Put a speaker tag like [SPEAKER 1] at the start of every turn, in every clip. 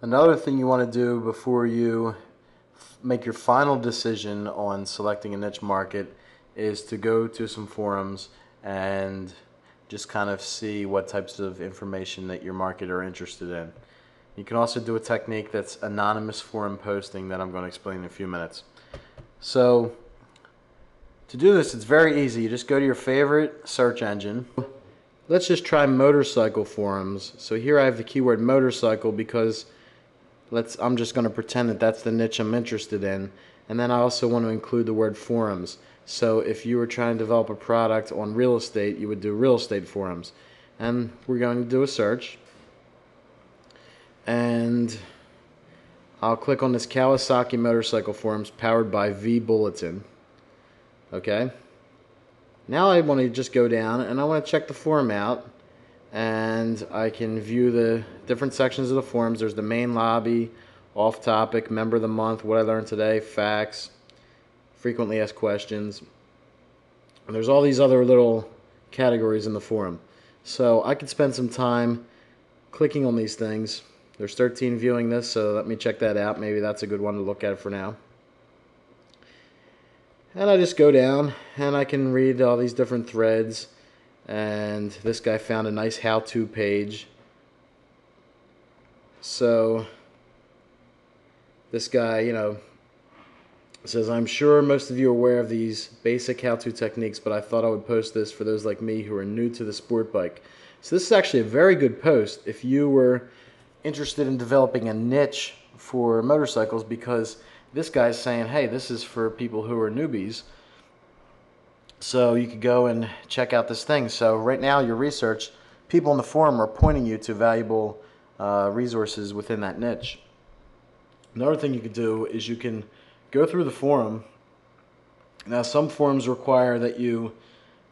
[SPEAKER 1] Another thing you want to do before you make your final decision on selecting a niche market is to go to some forums and just kind of see what types of information that your market are interested in. You can also do a technique that's anonymous forum posting that I'm going to explain in a few minutes. So to do this, it's very easy. You just go to your favorite search engine. Let's just try motorcycle forums. So here I have the keyword motorcycle because I'm just going to pretend that that's the niche I'm interested in. And then I also want to include the word forums. So if you were trying to develop a product on real estate, you would do real estate forums. And we're going to do a search. And I'll click on this Kawasaki motorcycle forums powered by V Bulletin. Okay. Now I want to just go down and I want to check the forum out. And I can view the different sections of the forums. There's the main lobby, off topic, member of the month, what I learned today, facts, frequently asked questions. And there's all these other little categories in the forum. So I could spend some time clicking on these things. There's 13 viewing this, so let me check that out. Maybe that's a good one to look at for now. And I just go down and I can read all these different threads. And this guy found a nice how-to page. So this guy, says, I'm sure most of you are aware of these basic how-to techniques, but I thought I would post this for those like me who are new to the sport bike. So this is actually a very good post if you were interested in developing a niche for motorcycles, because this guy's saying, hey, this is for people who are newbies. So you could go and check out this thing. So right now, your research, people in the forum are pointing you to valuable resources within that niche. Another thing you could do is you can go through the forum. Now, some forums require that you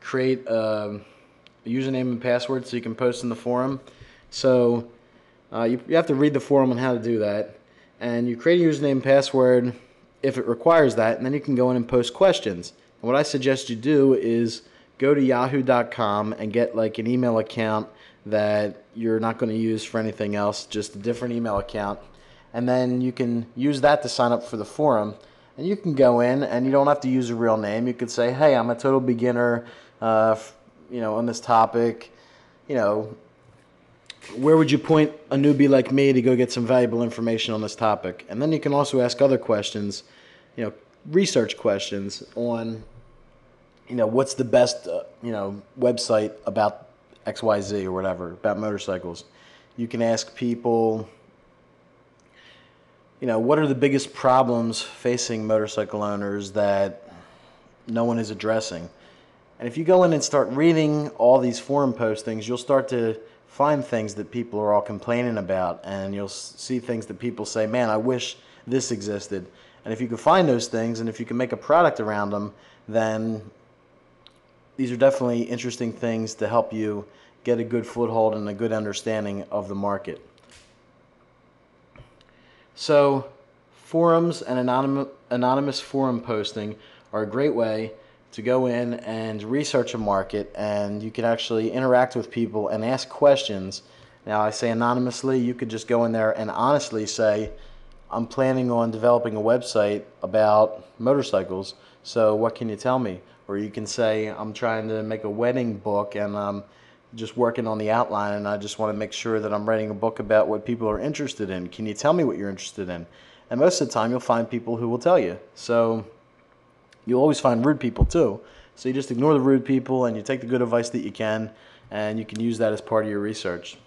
[SPEAKER 1] create a username and password so you can post in the forum. So you have to read the forum on how to do that. And you create a username and password if it requires that, and then you can go in and post questions. And what I suggest you do is go to yahoo.com and get like an email account that you're not going to use for anything else, just a different email account. And then you can use that to sign up for the forum. And you can go in and you don't have to use a real name. You could say, hey, I'm a total beginner, on this topic. Where would you point a newbie like me to go get some valuable information on this topic? And then you can also ask other questions, research questions on, what's the best, website about XYZ or whatever, about motorcycles. You can ask people, what are the biggest problems facing motorcycle owners that no one is addressing? And if you go in and start reading all these forum postings, you'll start to find things that people are all complaining about, and you'll see things that people say, man, I wish this existed. And if you can find those things and if you can make a product around them, then these are definitely interesting things to help you get a good foothold and a good understanding of the market. So forums and anonymous forum posting are a great way to go in and research a market, and you can actually interact with people and ask questions. Now, I say anonymously, you could just go in there and honestly say, I'm planning on developing a website about motorcycles, so what can you tell me? Or you can say, I'm trying to make a wedding book and I'm just working on the outline, and I just want to make sure that I'm writing a book about what people are interested in. Can you tell me what you're interested in? And most of the time, you'll find people who will tell you. So you'll always find rude people too. So you just ignore the rude people and you take the good advice that you can, and you can use that as part of your research.